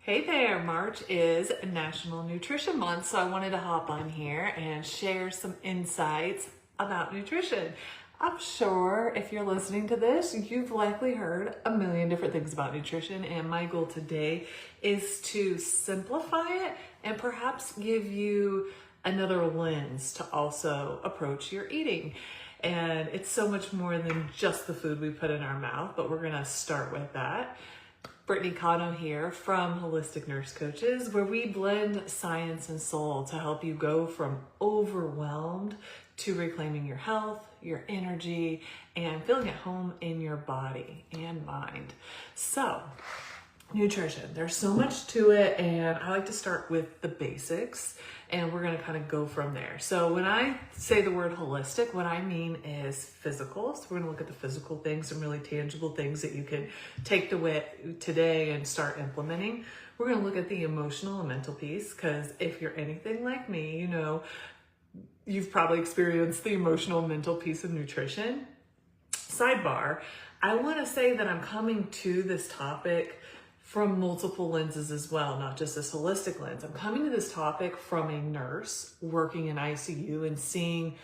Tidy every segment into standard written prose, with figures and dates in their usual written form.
Hey there, March is National Nutrition Month, so I wanted to hop on here and share some insights about nutrition. I'm sure if you're listening to this, you've likely heard a million different things about nutrition, and my goal today is to simplify it and perhaps give you another lens to also approach your eating. And it's so much more than just the food we put in our mouth, but we're gonna start with that. Brittany Cano here from Holistic Nurse Coaches, where we blend science and soul to help you go from overwhelmed to reclaiming your health, your energy, and feeling at home in your body and mind. So, nutrition, there's so much to it, and I like to start with the basics, and we're going to kind of go from there. So when I say the word holistic, what I mean is physical. So we're going to look at the physical things, some really tangible things that you can take away today and start implementing. We're going to look at the emotional and mental piece, because if you're anything like me, you know, you've probably experienced the emotional and mental piece of nutrition. Sidebar, I want to say that I'm coming to this topic from multiple lenses as well, not just this holistic lens. I'm coming to this topic from a nurse working in ICU and seeing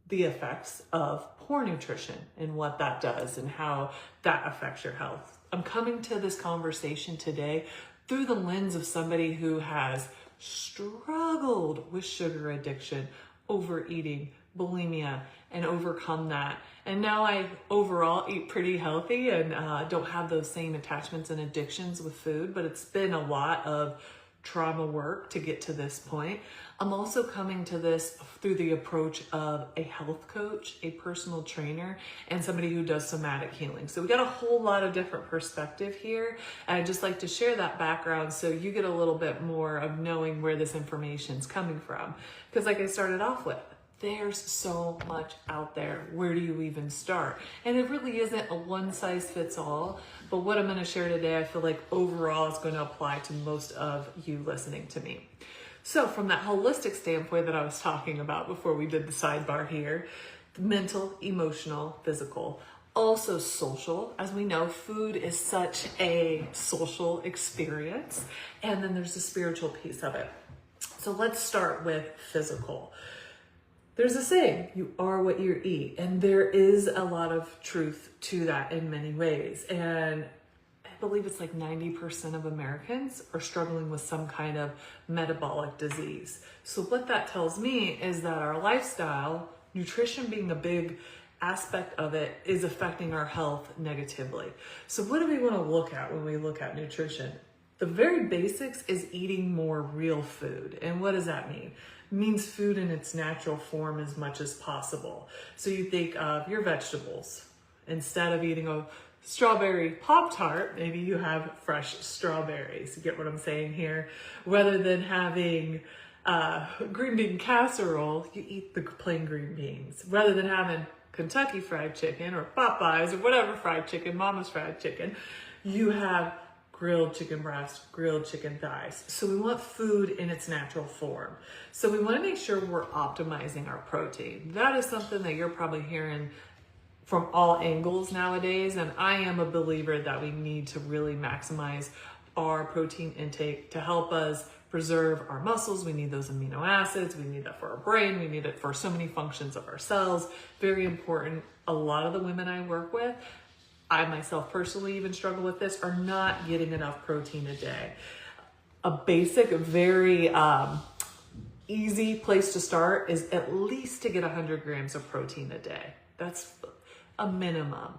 the effects of poor nutrition and what that does and how that affects your health. I'm coming to this conversation today through the lens of somebody who has struggled with sugar addiction, overeating, bulimia, and overcome that. And now I overall eat pretty healthy and don't have those same attachments and addictions with food, but it's been a lot of trauma work to get to this point. I'm also coming to this through the approach of a health coach, a personal trainer, and somebody who does somatic healing. So we got a whole lot of different perspective here. And I'd just like to share that background so you get a little bit more of knowing where this information is coming from. Because like I started off with, there's so much out there. Where do you even start? And it really isn't a one size fits all, but what I'm going to share today, I feel like overall is going to apply to most of you listening to me. So from that holistic standpoint that I was talking about before we did the sidebar here, mental, emotional, physical, also social. As we know, food is such a social experience. And then there's the spiritual piece of it. So let's start with physical. There's a saying, you are what you eat. And there is a lot of truth to that in many ways. And I believe it's like 90% of Americans are struggling with some kind of metabolic disease. So what that tells me is that our lifestyle, nutrition being a big aspect of it, is affecting our health negatively. So what do we want to look at when we look at nutrition? The very basics is eating more real food. And what does that mean? It means food in its natural form as much as possible. So you think of your vegetables. Instead of eating a strawberry Pop-Tart, maybe you have fresh strawberries. You get what I'm saying here? Rather than having green bean casserole, you eat the plain green beans. Rather than having Kentucky Fried Chicken or Popeyes or whatever fried chicken, Mama's Fried Chicken, you have grilled chicken breast, grilled chicken thighs. So we want food in its natural form. So we want to make sure we're optimizing our protein. That is something that you're probably hearing from all angles nowadays. And I am a believer that we need to really maximize our protein intake to help us preserve our muscles. We need those amino acids. We need that for our brain. We need it for so many functions of our cells. Very important. A lot of the women I work with, I myself personally even struggle with this, are not getting enough protein a day. A basic, very easy place to start is at least to get 100 grams of protein a day. That's a minimum.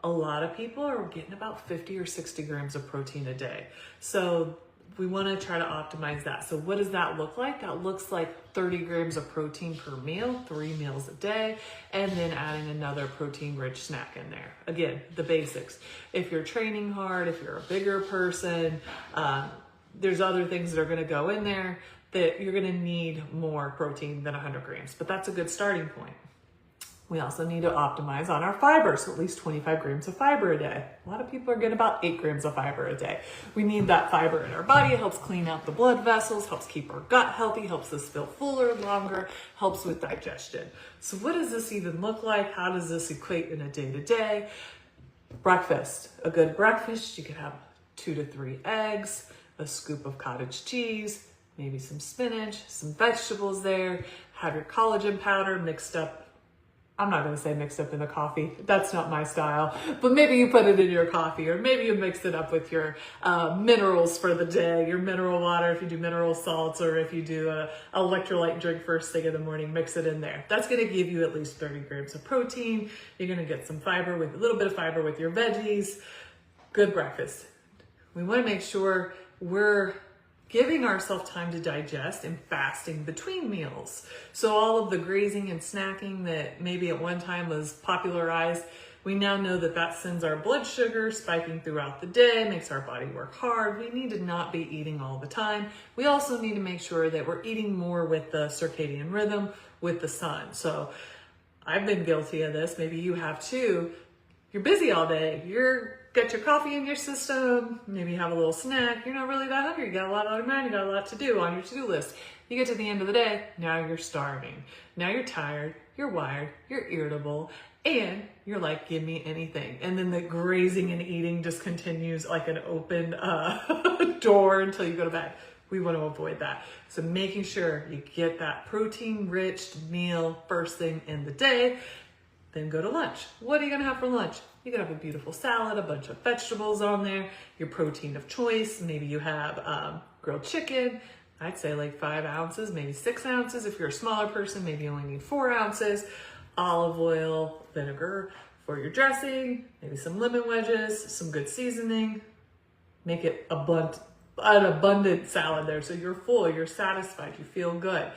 A lot of people are getting about 50 or 60 grams of protein a day. So we want to try to optimize that. So what does that look like? That looks like 30 grams of protein per meal, 3 meals a day, and then adding another protein-rich snack in there. Again, the basics. If you're training hard, if you're a bigger person, there's other things that are going to go in there that you're going to need more protein than 100 grams, but that's a good starting point. We also need to optimize on our fiber, so at least 25 grams of fiber a day. A lot of people are getting about 8 grams of fiber a day. We need that fiber in our body. It helps clean out the blood vessels, helps keep our gut healthy, helps us feel fuller longer, helps with digestion. So what does this even look like? How does this equate in a day-to-day? Breakfast. A good breakfast, you could have 2 to 3 eggs, a scoop of cottage cheese, maybe some spinach, some vegetables there, have your collagen powder mixed up. I'm not going to say mixed up in the coffee. That's not my style. But maybe you put it in your coffee, or maybe you mix it up with your minerals for the day, your mineral water, if you do mineral salts, or if you do an electrolyte drink first thing in the morning, mix it in there. That's going to give you at least 30 grams of protein. You're going to get some fiber, with a little bit of fiber with your veggies. Good breakfast. We want to make sure we're giving ourselves time to digest and fasting between meals. So all of the grazing and snacking that maybe at one time was popularized, we now know that that sends our blood sugar spiking throughout the day, makes our body work hard. We need to not be eating all the time. We also need to make sure that we're eating more with the circadian rhythm, with the sun. So I've been guilty of this. Maybe you have too. You're busy all day. Got your coffee in your system, maybe you have a little snack, you're not really that hungry, you got a lot on your mind, you got a lot to do on your to-do list. You get to the end of the day, now you're starving. Now you're tired, you're wired, you're irritable, and you're like, give me anything. And then the grazing and eating just continues like an open door until you go to bed. We want to avoid that. So making sure you get that protein-rich meal first thing in the day, then go to lunch. What are you going to have for lunch? You can have a beautiful salad, a bunch of vegetables on there, your protein of choice. Maybe you have grilled chicken. I'd say like 5 ounces, maybe 6 ounces. If you're a smaller person, maybe you only need 4 ounces. Olive oil, vinegar for your dressing, maybe some lemon wedges, some good seasoning. Make it an abundant salad there. So you're full, you're satisfied, you feel good.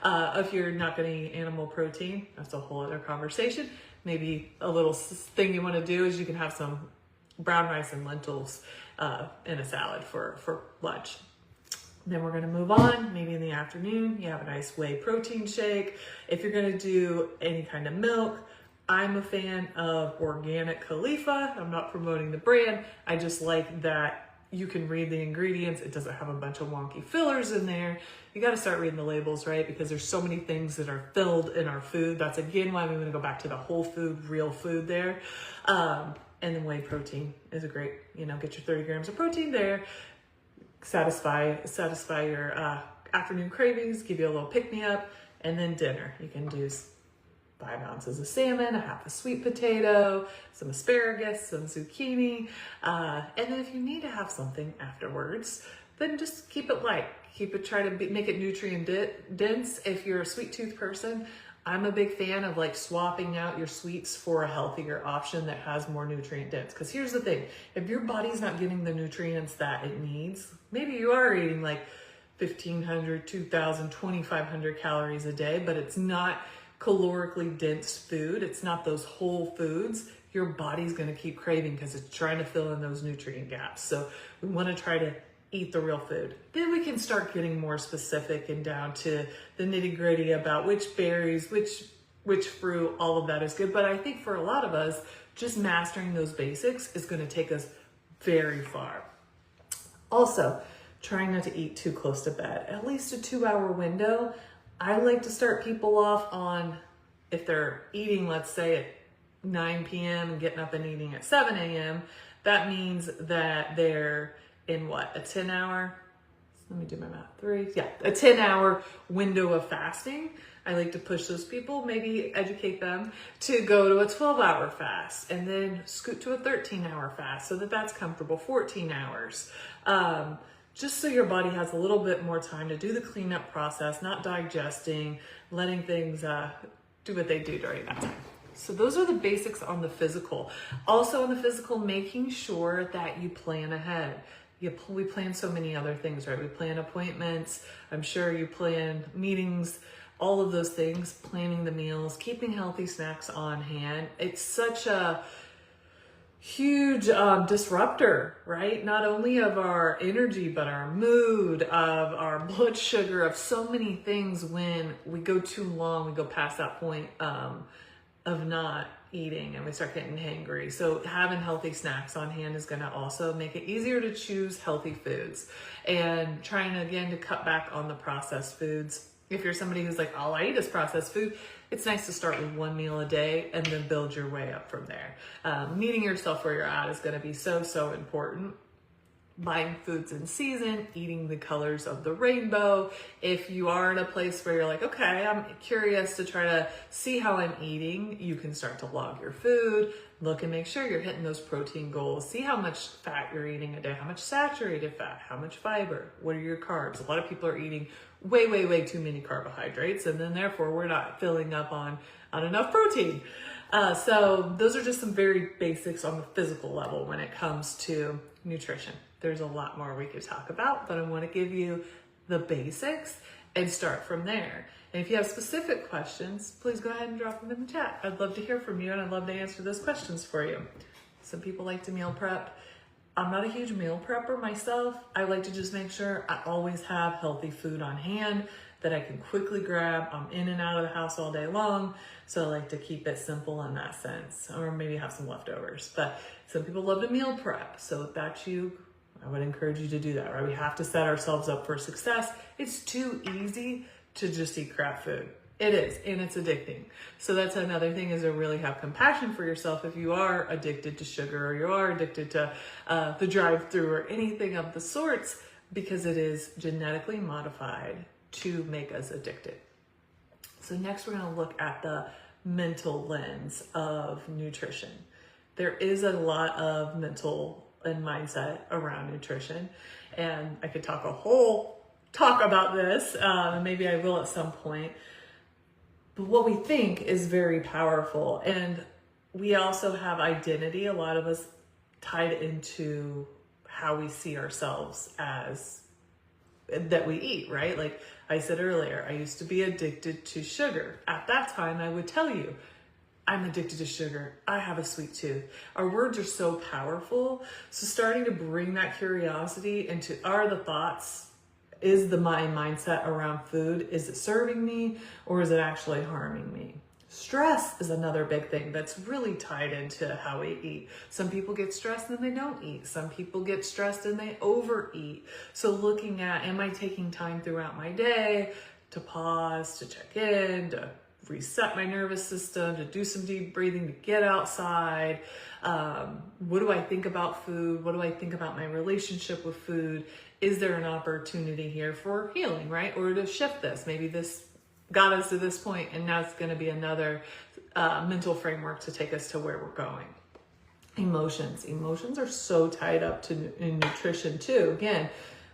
If you're not going to eat animal protein, that's a whole other conversation. Maybe a little thing you want to do is you can have some brown rice and lentils in a salad for lunch. Then we're going to move on. Maybe in the afternoon, you have a nice whey protein shake. If you're going to do any kind of milk, I'm a fan of organic Khalifa. I'm not promoting the brand. I just like that you can read the ingredients. It doesn't have a bunch of wonky fillers in there. You got to start reading the labels, right? Because there's so many things that are filled in our food. That's again why we want to go back to the whole food, real food there. And then whey protein is a great, get your 30 grams of protein there. Satisfy your afternoon cravings, give you a little pick-me-up, and then dinner. You can do 5 ounces of salmon, a half a sweet potato, some asparagus, some zucchini. And then if you need to have something afterwards, then just keep it light. Try to make it nutrient dense. If you're a sweet tooth person, I'm a big fan of like swapping out your sweets for a healthier option that has more nutrient dense. Because here's the thing, if your body's not getting the nutrients that it needs, maybe you are eating like 1,500, 2,000, 2,500 calories a day, but it's not calorically dense food. It's not those whole foods. Your body's going to keep craving because it's trying to fill in those nutrient gaps. So we want to try to eat the real food. Then we can start getting more specific and down to the nitty gritty about which berries, which fruit, all of that is good. But I think for a lot of us, just mastering those basics is going to take us very far. Also, trying not to eat too close to bed, at least a 2-hour window. I like to start people off on, if they're eating, let's say at 9 p.m. and getting up and eating at 7 a.m., that means that they're in a 10-hour, let me do my math, a 10-hour window of fasting. I like to push those people, maybe educate them to go to a 12-hour fast and then scoot to a 13-hour fast so that that's comfortable, 14 hours. Just so your body has a little bit more time to do the cleanup process, not digesting, letting things do what they do during that time. So those are the basics on the physical. Also on the physical, making sure that you plan ahead. We plan so many other things, right? We plan appointments. I'm sure you plan meetings, all of those things, planning the meals, keeping healthy snacks on hand. It's such a huge disruptor, right? Not only of our energy, but our mood, of our blood sugar, of so many things. When we go too long, we go past that point of not eating and we start getting hangry. So having healthy snacks on hand is going to also make it easier to choose healthy foods, and trying again to cut back on the processed foods. If you're somebody who's like, all I eat is processed food, it's nice to start with 1 meal a day and then build your way up from there. Meeting yourself where you're at is going to be so important. buying foods in season, eating the colors of the rainbow. If you are in a place where you're like, okay, I'm curious to try to see how I'm eating, you can start to log your food, look and make sure you're hitting those protein goals, see how much fat you're eating a day, how much saturated fat, how much fiber, what are your carbs. A lot of people are eating way too many carbohydrates, and then therefore we're not filling up on enough protein. So those are just some very basics on the physical level when it comes to nutrition. There's a lot more we could talk about, but I want to give you the basics and start from there. And if you have specific questions, please go ahead and drop them in the chat. I'd love to hear from you, and I'd love to answer those questions for you. Some people like to meal prep. I'm not a huge meal prepper myself. I like to just make sure I always have healthy food on hand that I can quickly grab. I'm in and out of the house all day long, so I like to keep it simple in that sense, or maybe have some leftovers. But some people love to meal prep, so if that's you, I would encourage you to do that, right? We have to set ourselves up for success. It's too easy to just eat crap food. It is, and it's addicting. So that's another thing, is to really have compassion for yourself if you are addicted to sugar, or you are addicted to the drive-through or anything of the sorts, because it is genetically modified to make us addicted. So next we're going to look at the mental lens of nutrition. There is a lot of mental and mindset around nutrition, and I could talk about this, maybe I will at some point. But what we think is very powerful, and we also have identity, a lot of us, tied into how we see ourselves as that we eat, right? Like I said earlier, I used to be addicted to sugar. At that time, I would tell you, I'm addicted to sugar. I have a sweet tooth. Our words are so powerful. So starting to bring that curiosity into, are the thoughts, is the mindset around food, is it serving me or is it actually harming me? Stress is another big thing that's really tied into how we eat. Some people get stressed and they don't eat. Some people get stressed and they overeat. So looking at, am I taking time throughout my day to pause, to check in, to reset my nervous system, to do some deep breathing, to get outside? What do I think about food? What do I think about my relationship with food? Is there an opportunity here for healing, right? Or to shift this? Maybe this got us to this point, and now it's going to be another mental framework to take us to where we're going. Emotions are so tied up to in nutrition too. Again,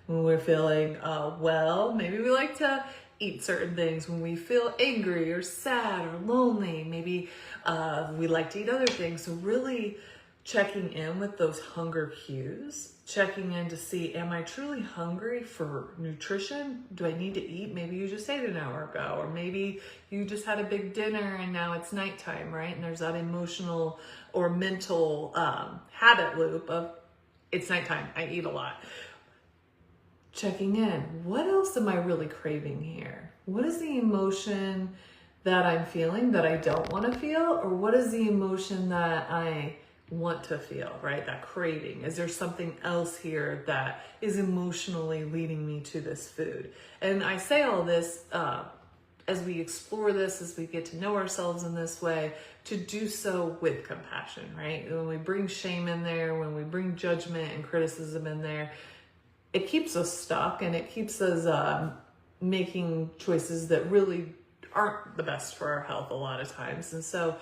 when we're feeling well, maybe we like to eat certain things. When we feel angry or sad or lonely, maybe we like to eat other things. So really checking in with those hunger cues, checking in to see, am I truly hungry for nutrition? Do I need to eat? Maybe you just ate an hour ago, or maybe you just had a big dinner and now it's nighttime, right? And there's that emotional or mental habit loop of, it's nighttime, I eat a lot. Checking in, what else am I really craving here? What is the emotion that I'm feeling that I don't want to feel? Or what is the emotion that I want to feel, right? That craving. Is there something else here that is emotionally leading me to this food? And I say all this as we explore this, as we get to know ourselves in this way, to do so with compassion, right? When we bring shame in there, when we bring judgment and criticism in there, it keeps us stuck, and it keeps us making choices that really aren't the best for our health a lot of times. And so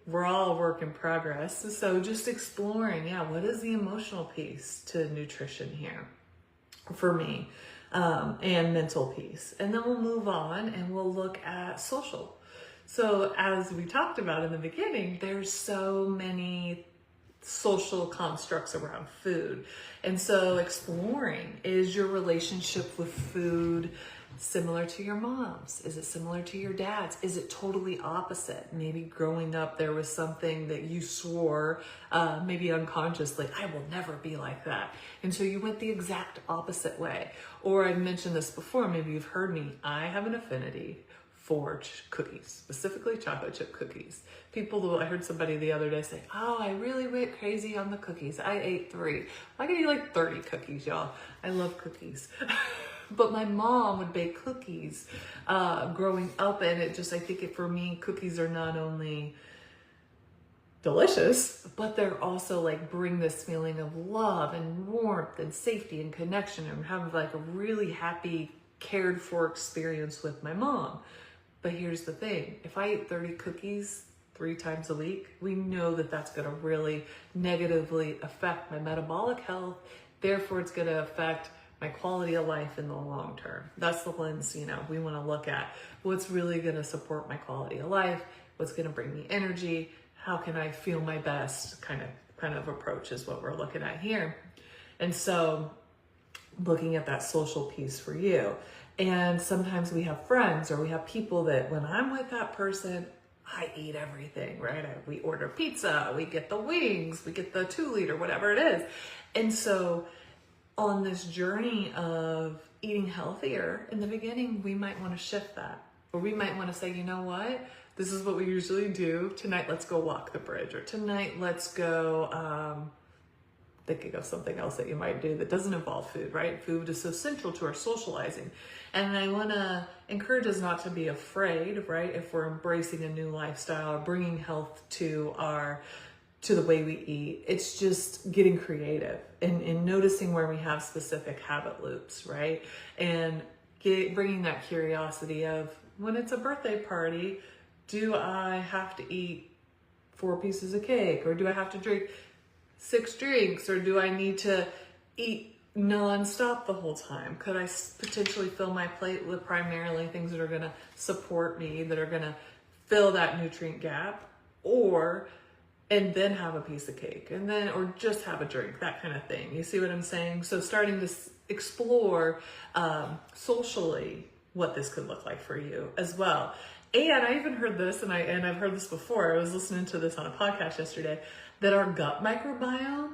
we're all a work in progress. So just exploring, what is the emotional piece to nutrition here for me, and mental piece. And then we'll move on and we'll look at social. So as we talked about in the beginning, there's so many social constructs around food. And so exploring, is your relationship with food similar to your mom's? Is it similar to your dad's? Is it totally opposite? Maybe growing up there was something that you swore, maybe unconsciously, I will never be like that. And so you went the exact opposite way. Or I mentioned this before, maybe you've heard me, I have an affinity for cookies, specifically chocolate chip cookies. I heard somebody the other day say, oh, I really went crazy on the cookies. I ate 3. I could eat like 30 cookies, y'all. I love cookies. But my mom would bake cookies growing up, and I think for me, cookies are not only delicious, but they're also like bring this feeling of love and warmth and safety and connection, and have like a really happy, cared for experience with my mom. But here's the thing, if I eat 30 cookies 3 times a week, we know that that's going to really negatively affect my metabolic health. Therefore, it's going to affect my quality of life in the long term. That's the lens, we want to look at. What's really going to support my quality of life? What's going to bring me energy? How can I feel my best? Kind of approach is what we're looking at here. And so looking at that social piece for you. And sometimes we have friends or we have people that when I'm with that person, I eat everything, right? We order pizza, we get the wings, we get the 2-liter, whatever it is. And so on this journey of eating healthier, in the beginning, we might want to shift that. Or we might want to say, you know what? This is what we usually do. Tonight, let's go walk the bridge. Or tonight, let's go, thinking of something else that you might do that doesn't involve food, right? Food is so central to our socializing. And I want to encourage us not to be afraid, right? If we're embracing a new lifestyle or bringing health to the way we eat, it's just getting creative and noticing where we have specific habit loops, right? And bringing that curiosity of when it's a birthday party, do I have to eat 4 pieces of cake, or do I have to drink 6 drinks, or do I need to eat non-stop the whole time? Could I potentially fill my plate with primarily things that are going to support me, that are going to fill that nutrient gap, and then have a piece of cake, and then, or just have a drink, that kind of thing. You see what I'm saying? So starting to explore socially what this could look like for you as well. And I even heard this, and I've heard this before. I was listening to this on a podcast yesterday, that our gut microbiome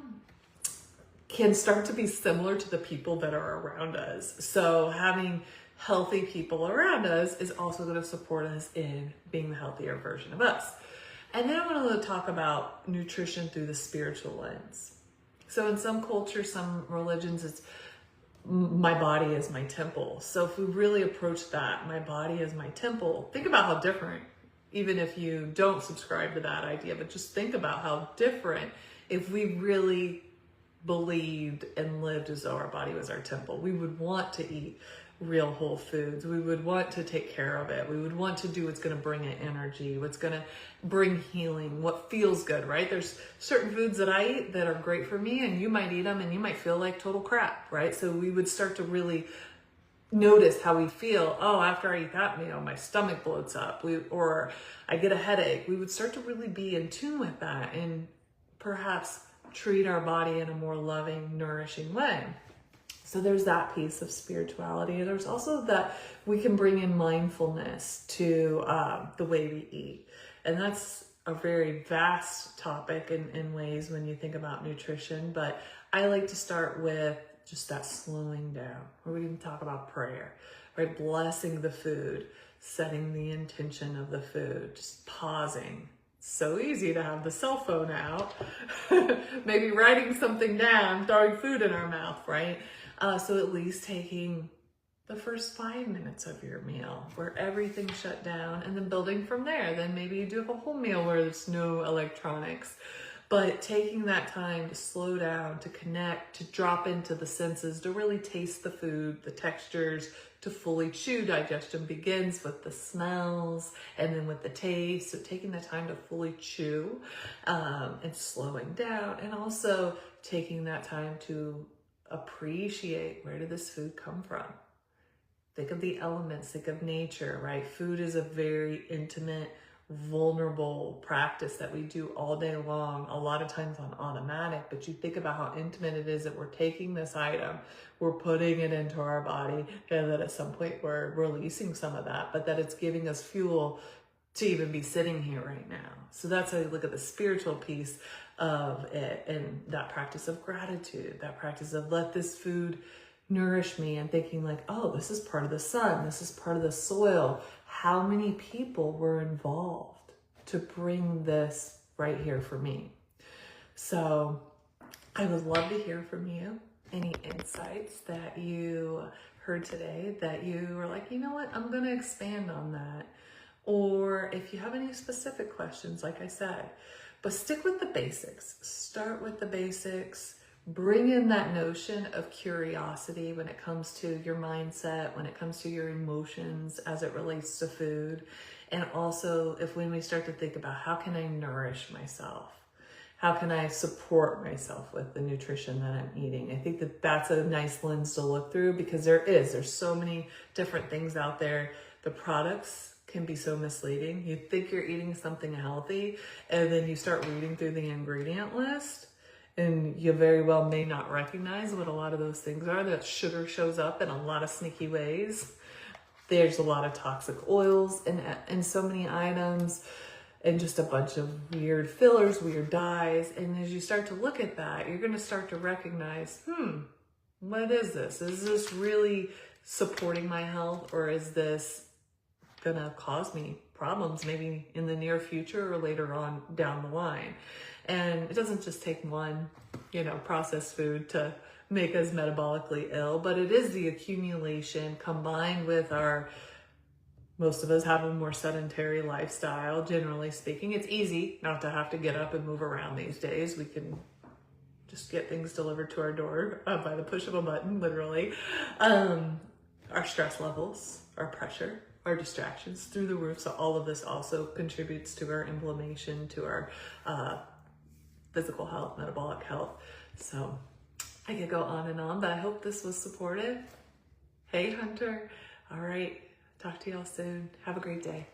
can start to be similar to the people that are around us. So having healthy people around us is also going to support us in being the healthier version of us. And then I want to talk about nutrition through the spiritual lens. So in some cultures, some religions, it's my body is my temple. So if we really approach that, my body is my temple, think about how different, even if you don't subscribe to that idea, but just think about how different if we really believed and lived as though our body was our temple. We would want to eat real whole foods. We would want to take care of it. We would want to do what's going to bring it energy, what's going to bring healing, what feels good, right? There's certain foods that I eat that are great for me, and you might eat them and you might feel like total crap, right? So we would start to really notice how we feel. Oh, after I eat that meal, my stomach bloats up, or I get a headache. We would start to really be in tune with that and perhaps treat our body in a more loving, nourishing way. So there's that piece of spirituality. There's also that we can bring in mindfulness to the way we eat. And that's a very vast topic in ways when you think about nutrition. But I like to start with just that slowing down, where we can talk about prayer, right? Blessing the food, setting the intention of the food, just pausing. So easy to have the cell phone out, maybe writing something down, throwing food in our mouth, right? So at least taking the first 5 minutes of your meal where everything's shut down, and then building from there. Then maybe you do have a whole meal where there's no electronics, but taking that time to slow down, to connect, to drop into the senses, to really taste the food, the textures, to fully chew. Digestion begins with the smells and then with the taste. So taking the time to fully chew and slowing down, and also taking that time to appreciate, where did this food come from? Think of the elements, think of nature, right? Food is a very intimate, vulnerable practice that we do all day long, a lot of times on automatic, but you think about how intimate it is that we're taking this item, we're putting it into our body, and that at some point we're releasing some of that, but that it's giving us fuel to even be sitting here right now. So that's how you look at the spiritual piece of it, and that practice of gratitude, that practice of let this food nourish me, and thinking like, oh, this is part of the sun, this is part of the soil. How many people were involved to bring this right here for me? So I would love to hear from you. Any insights that you heard today that you were like, you know what, I'm going to expand on that. Or if you have any specific questions, like I said, But stick with the basics. Start with the basics. Bring in that notion of curiosity when it comes to your mindset, when it comes to your emotions as it relates to food. And also when we start to think about how can I nourish myself? How can I support myself with the nutrition that I'm eating? I think that that's a nice lens to look through, because there's so many different things out there. The products can be so misleading. You think you're eating something healthy, and then you start reading through the ingredient list, and you very well may not recognize what a lot of those things are. That sugar shows up in a lot of sneaky ways. There's a lot of toxic oils in so many items, and just a bunch of weird fillers, weird dyes. And as you start to look at that, you're going to start to recognize, what is this? Is this really supporting my health, or is this going to cause me problems maybe in the near future or later on down the line? And it doesn't just take one, processed food to make us metabolically ill, but it is the accumulation combined with most of us have a more sedentary lifestyle, generally speaking. It's easy not to have to get up and move around these days. We can just get things delivered to our door by the push of a button, literally. Our stress levels, our pressure, our distractions through the roof. So all of this also contributes to our inflammation, to our physical health, metabolic health. So I could go on and on, but I hope this was supportive. Hey, Hunter. All right. Talk to y'all soon. Have a great day.